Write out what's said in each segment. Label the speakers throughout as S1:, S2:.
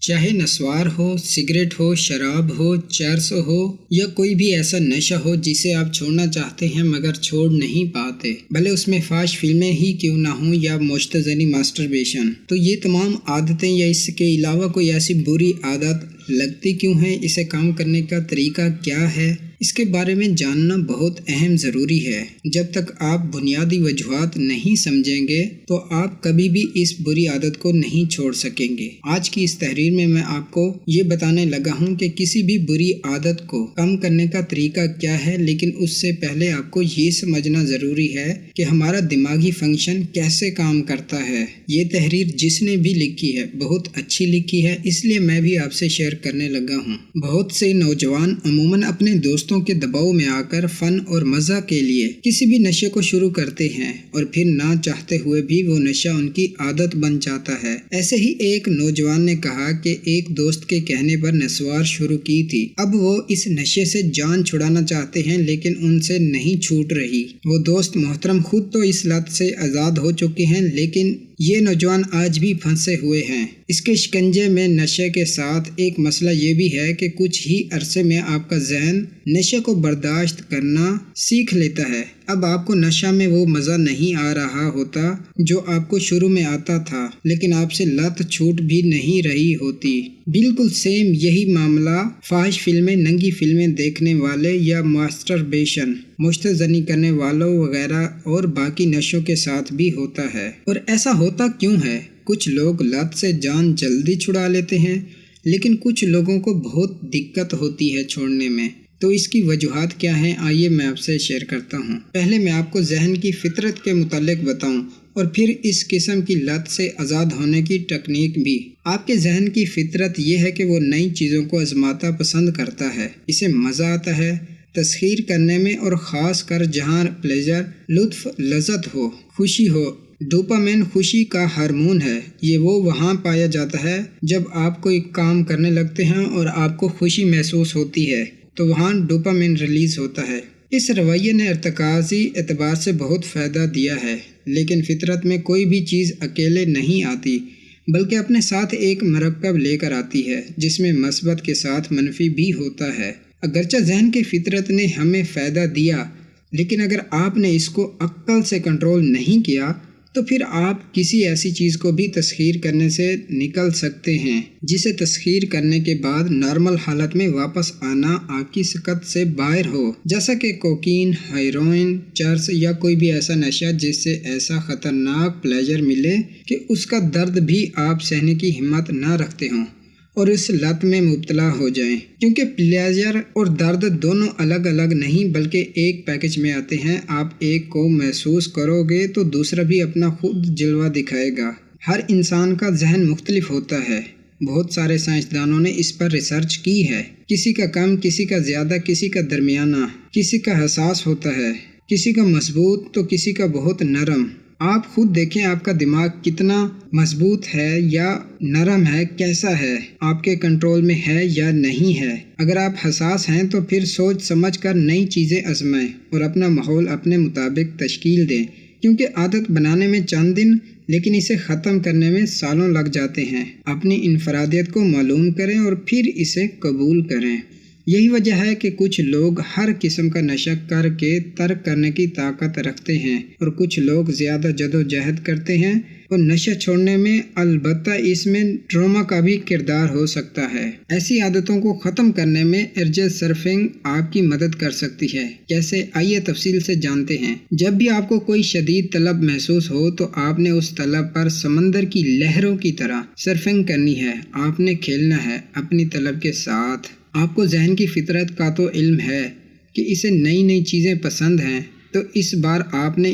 S1: چاہے نسوار ہو، سگریٹ ہو، شراب ہو، چرس ہو یا کوئی بھی ایسا نشہ ہو جسے آپ چھوڑنا چاہتے ہیں مگر چھوڑ نہیں پاتے، بھلے اس میں فحش فلمیں ہی کیوں نہ ہوں یا مشتزنی ماسٹربیشن، تو یہ تمام عادتیں یا اس کے علاوہ کوئی ایسی بری عادت لگتی کیوں ہیں، اسے کام کرنے کا طریقہ کیا ہے، اس کے بارے میں جاننا بہت اہم ضروری ہے۔ جب تک آپ بنیادی وجوہات نہیں سمجھیں گے تو آپ کبھی بھی اس بری عادت کو نہیں چھوڑ سکیں گے۔ آج کی اس تحریر میں آپ کو یہ بتانے لگا ہوں کہ کسی بھی بری عادت کو کم کرنے کا طریقہ کیا ہے، لیکن اس سے پہلے آپ کو یہ سمجھنا ضروری ہے کہ ہمارا دماغی فنکشن کیسے کام کرتا ہے۔ یہ تحریر جس نے بھی لکھی ہے بہت اچھی لکھی ہے، اس لیے میں بھی آپ سے شیئر کرنے لگا ہوں۔ بہت سے نوجوان عموماً اپنے دوستوں کے دباؤ میں آ کر فن اور مزہ کے لیے کسی بھی نشے کو شروع کرتے ہیں اور پھر نہ چاہتے ہوئے بھی وہ نشہ ان کی عادت بن جاتا ہے۔ ایسے ہی ایک نوجوان نے کہا کہ ایک دوست کے کہنے پر نسوار شروع کی تھی، اب وہ اس نشے سے جان چھڑانا چاہتے ہیں لیکن ان سے نہیں چھوٹ رہی۔ وہ دوست محترم خود تو اس لت سے آزاد ہو چکے ہیں لیکن یہ نوجوان آج بھی پھنسے ہوئے ہیں۔ اس کے شکنجے میں نشے کے ساتھ ایک مسئلہ یہ بھی ہے کہ کچھ ہی عرصے میں آپ کا ذہن نشے کو برداشت کرنا سیکھ لیتا ہے۔ اب آپ کو نشہ میں وہ مزہ نہیں آ رہا ہوتا جو آپ کو شروع میں آتا تھا، لیکن آپ سے لت چھوٹ بھی نہیں رہی ہوتی۔ بالکل سیم یہی معاملہ فحش فلمیں، ننگی فلمیں دیکھنے والے یا ماسٹربیشن، مشتزنی کرنے والوں وغیرہ اور باقی نشوں کے ساتھ بھی ہوتا ہے۔ اور ایسا ہوتا کیوں ہے؟ کچھ لوگ لت سے جان جلدی چھڑا لیتے ہیں لیکن کچھ لوگوں کو بہت دقت ہوتی ہے چھوڑنے میں۔ تو اس کی وجوہات کیا ہیں، آئیے میں آپ سے شیئر کرتا ہوں۔ پہلے میں آپ کو ذہن کی فطرت کے متعلق بتاؤں اور پھر اس قسم کی لت سے آزاد ہونے کی ٹیکنیک بھی۔ آپ کے ذہن کی فطرت یہ ہے کہ وہ نئی چیزوں کو آزماتا پسند کرتا ہے، اسے مزہ آتا ہے تسخیر کرنے میں، اور خاص کر جہاں پلیزر، لطف، لذت ہو، خوشی ہو۔ ڈوپامین خوشی کا ہارمون ہے، یہ وہاں پایا جاتا ہے جب آپ کوئی کام کرنے لگتے ہیں اور آپ کو خوشی محسوس ہوتی ہے تو وہاں ڈوپامین ریلیز ہوتا ہے۔ اس رویے نے ارتکازی اعتبار سے بہت فائدہ دیا ہے، لیکن فطرت میں کوئی بھی چیز اکیلے نہیں آتی بلکہ اپنے ساتھ ایک مرکب لے کر آتی ہے جس میں مثبت کے ساتھ منفی بھی ہوتا ہے۔ اگرچہ ذہن کی فطرت نے ہمیں فائدہ دیا، لیکن اگر آپ نے اس کو عقل سے کنٹرول نہیں کیا تو پھر آپ کسی ایسی چیز کو بھی تسخیر کرنے سے نکل سکتے ہیں جسے تسخیر کرنے کے بعد نارمل حالت میں واپس آنا آپ کی سکت سے باہر ہو، جیسا کہ کوکین، ہیروئن، چرس یا کوئی بھی ایسا نشہ جس سے ایسا خطرناک پلیجر ملے کہ اس کا درد بھی آپ سہنے کی ہمت نہ رکھتے ہوں اور اس لت میں مبتلا ہو جائیں، کیونکہ پلیجر اور درد دونوں الگ الگ نہیں بلکہ ایک پیکج میں آتے ہیں۔ آپ ایک کو محسوس کرو گے تو دوسرا بھی اپنا خود جلوہ دکھائے گا۔ ہر انسان کا ذہن مختلف ہوتا ہے، بہت سارے سائنسدانوں نے اس پر ریسرچ کی ہے۔ کسی کا کم، کسی کا زیادہ، کسی کا درمیانہ، کسی کا حساس ہوتا ہے، کسی کا مضبوط تو کسی کا بہت نرم۔ آپ خود دیکھیں آپ کا دماغ کتنا مضبوط ہے یا نرم ہے، کیسا ہے، آپ کے کنٹرول میں ہے یا نہیں ہے۔ اگر آپ حساس ہیں تو پھر سوچ سمجھ کر نئی چیزیں آزمائیں اور اپنا ماحول اپنے مطابق تشکیل دیں، کیونکہ عادت بنانے میں چند دن لیکن اسے ختم کرنے میں سالوں لگ جاتے ہیں۔ اپنی انفرادیت کو معلوم کریں اور پھر اسے قبول کریں۔ یہی وجہ ہے کہ کچھ لوگ ہر قسم کا نشہ کر کے ترک کرنے کی طاقت رکھتے ہیں اور کچھ لوگ زیادہ جدوجہد کرتے ہیں اور نشہ چھوڑنے میں، البتہ اس میں ٹراما کا بھی کردار ہو سکتا ہے۔ ایسی عادتوں کو ختم کرنے میں ارجل سرفنگ آپ کی مدد کر سکتی ہے۔ کیسے، آئیے تفصیل سے جانتے ہیں۔ جب بھی آپ کو کوئی شدید طلب محسوس ہو تو آپ نے اس طلب پر سمندر کی لہروں کی طرح سرفنگ کرنی ہے۔ آپ نے کھیلنا ہے اپنی طلب کے ساتھ۔ آپ کو ذہن کی فطرت کا تو علم ہے کہ اسے نئی چیزیں پسند ہیں، تو اس بار آپ نے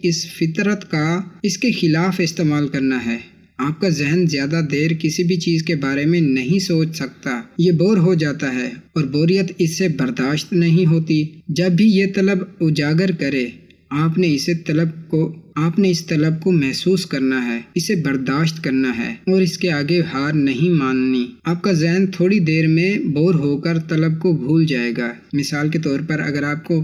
S1: اس فطرت کا اس کے خلاف استعمال کرنا ہے۔ آپ کا ذہن زیادہ دیر کسی بھی چیز کے بارے میں نہیں سوچ سکتا، یہ بور ہو جاتا ہے اور بوریت اس سے برداشت نہیں ہوتی۔ جب بھی یہ طلب اجاگر کرے، آپ نے اس طلب کو محسوس کرنا ہے، اسے برداشت کرنا ہے اور اس کے آگے ہار نہیں ماننی۔ آپ کا ذہن تھوڑی دیر میں بور ہو کر طلب کو بھول جائے گا۔ مثال کے طور پر اگر آپ کو